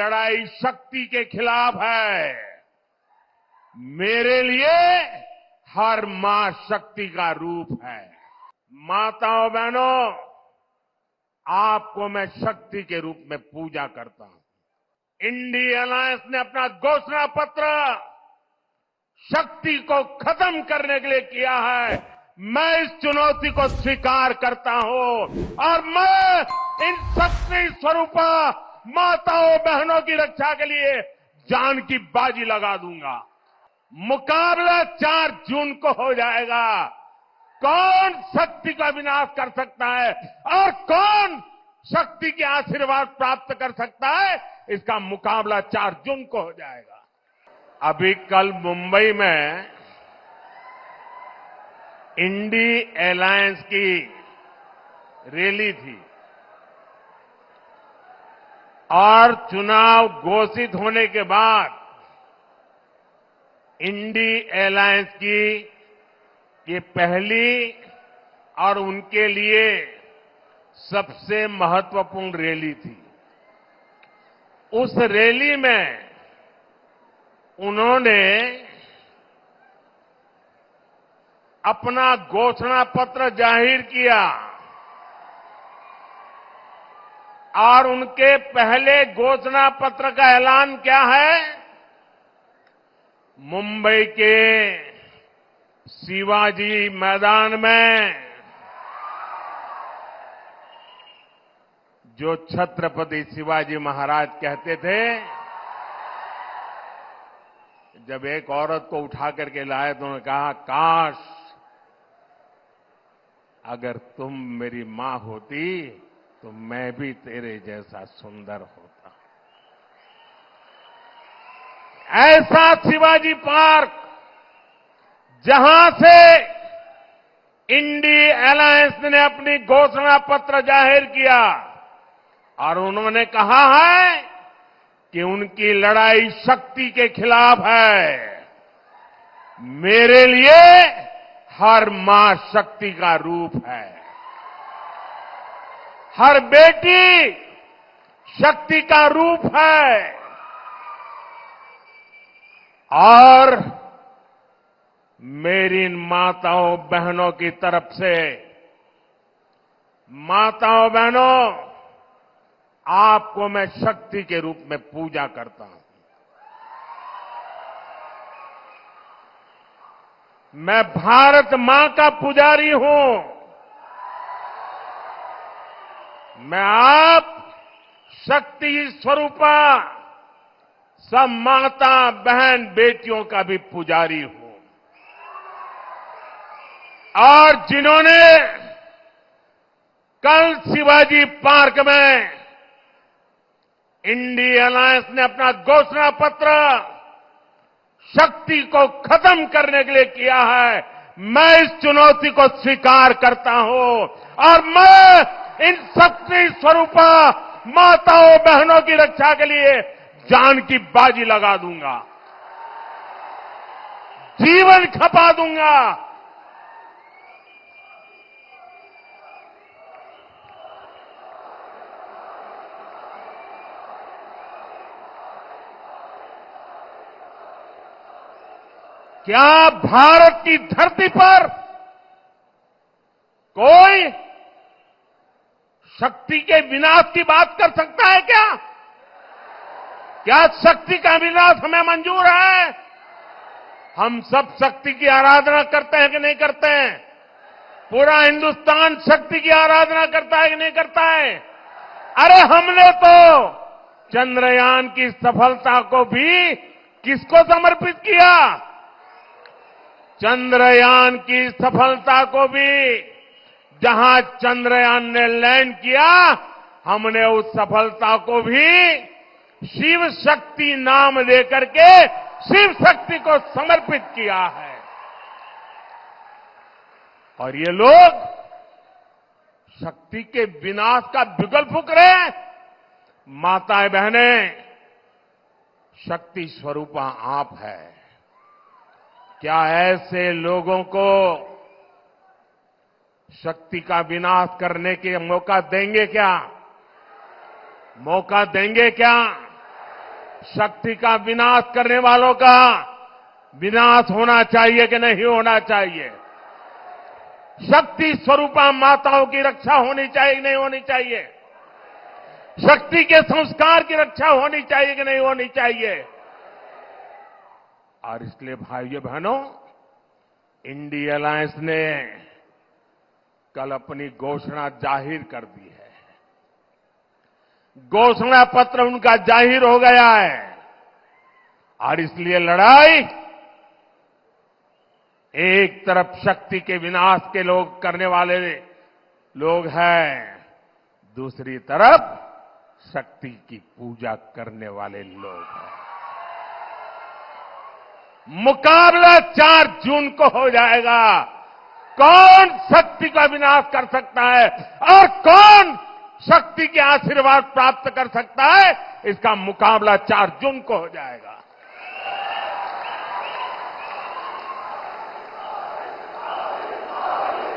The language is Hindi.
लड़ाई शक्ति के खिलाफ है। मेरे लिए हर मां शक्ति का रूप है। माताओं बहनों, आपको मैं शक्ति के रूप में पूजा करता हूं। इंडिया अलायंस ने अपना घोषणा पत्र शक्ति को खत्म करने के लिए किया है। मैं इस चुनौती को स्वीकार करता हूं और मैं इन शक्ति स्वरूपा माताओं बहनों की रक्षा के लिए जान की बाजी लगा दूंगा। मुकाबला 4 जून को हो जाएगा। कौन शक्ति का विनाश कर सकता है और कौन शक्ति के आशीर्वाद प्राप्त कर सकता है, इसका मुकाबला 4 जून को हो जाएगा। अभी कल मुंबई में इंडी अलायंस की रैली थी और चुनाव घोषित होने के बाद इंडी अलायंस की ये पहली और उनके लिए सबसे महत्वपूर्ण रैली थी। उस रैली में उन्होंने अपना घोषणा पत्र जाहिर किया और उनके पहले घोषणा पत्र का ऐलान क्या है? मुंबई के शिवाजी मैदान में जो छत्रपति शिवाजी महाराज कहते थे, जब एक औरत को उठा करके लाए तो उन्होंने कहा, काश अगर तुम मेरी मां होती तो मैं भी तेरे जैसा सुंदर होता। ऐसा शिवाजी पार्क जहां से इंडी अलायंस ने अपनी घोषणा पत्र जाहिर किया और उन्होंने कहा है कि उनकी लड़ाई शक्ति के खिलाफ है। मेरे लिए हर मां शक्ति का रूप है। हर बेटी शक्ति का रूप है। और मेरी इन माताओं बहनों की तरफ से, माताओं बहनों, आपको मैं शक्ति के रूप में पूजा करता हूं। मैं भारत मां का पुजारी हूं। मैं आप शक्ति स्वरूपा सब माता बहन बेटियों का भी पुजारी हूं। और जिन्होंने कल शिवाजी पार्क में इंडी अलायंस ने अपना घोषणा पत्र शक्ति को खत्म करने के लिए किया है, मैं इस चुनौती को स्वीकार करता हूं और मैं इन शक्ति स्वरूपा माताओं बहनों की रक्षा के लिए जान की बाजी लगा दूंगा, जीवन खपा दूंगा। क्या भारत की धरती पर कोई शक्ति के विनाश की बात कर सकता है क्या? क्या शक्ति का विनाश हमें मंजूर है? हम सब शक्ति की आराधना करते हैं कि नहीं करते हैं? पूरा हिंदुस्तान शक्ति की आराधना करता है कि नहीं करता है? अरे हमने तो चंद्रयान की सफलता को भी किसको समर्पित किया? चंद्रयान की सफलता को भी, जहां चंद्रयान ने लैंड किया, हमने उस सफलता को भी शिव शक्ति नाम देकर के शिव शक्ति को समर्पित किया है। और ये लोग शक्ति के विनाश का बिगुल फूंक रहे हैं। माताएं बहनें, शक्ति स्वरूपा आप है। क्या ऐसे लोगों को शक्ति का विनाश करने के मौका देंगे क्या? मौका देंगे क्या? शक्ति का विनाश करने वालों का विनाश होना चाहिए कि नहीं होना चाहिए? शक्ति स्वरूपा माताओं की रक्षा होनी चाहिए कि नहीं होनी चाहिए? शक्ति के संस्कार की रक्षा होनी चाहिए कि नहीं होनी चाहिए? और इसलिए भाइयों बहनों, इंडिया अलायंस ने कल अपनी घोषणा जाहिर कर दी है। घोषणा पत्र उनका जाहिर हो गया है और इसलिए लड़ाई एक तरफ शक्ति के विनाश के लोग करने वाले लोग हैं, दूसरी तरफ शक्ति की पूजा करने वाले लोग हैं। मुकाबला 4 जून को हो जाएगा। कौन शक्ति का विनाश कर सकता है और कौन शक्ति के आशीर्वाद प्राप्त कर सकता है, इसका मुकाबला 4 जून को हो जाएगा।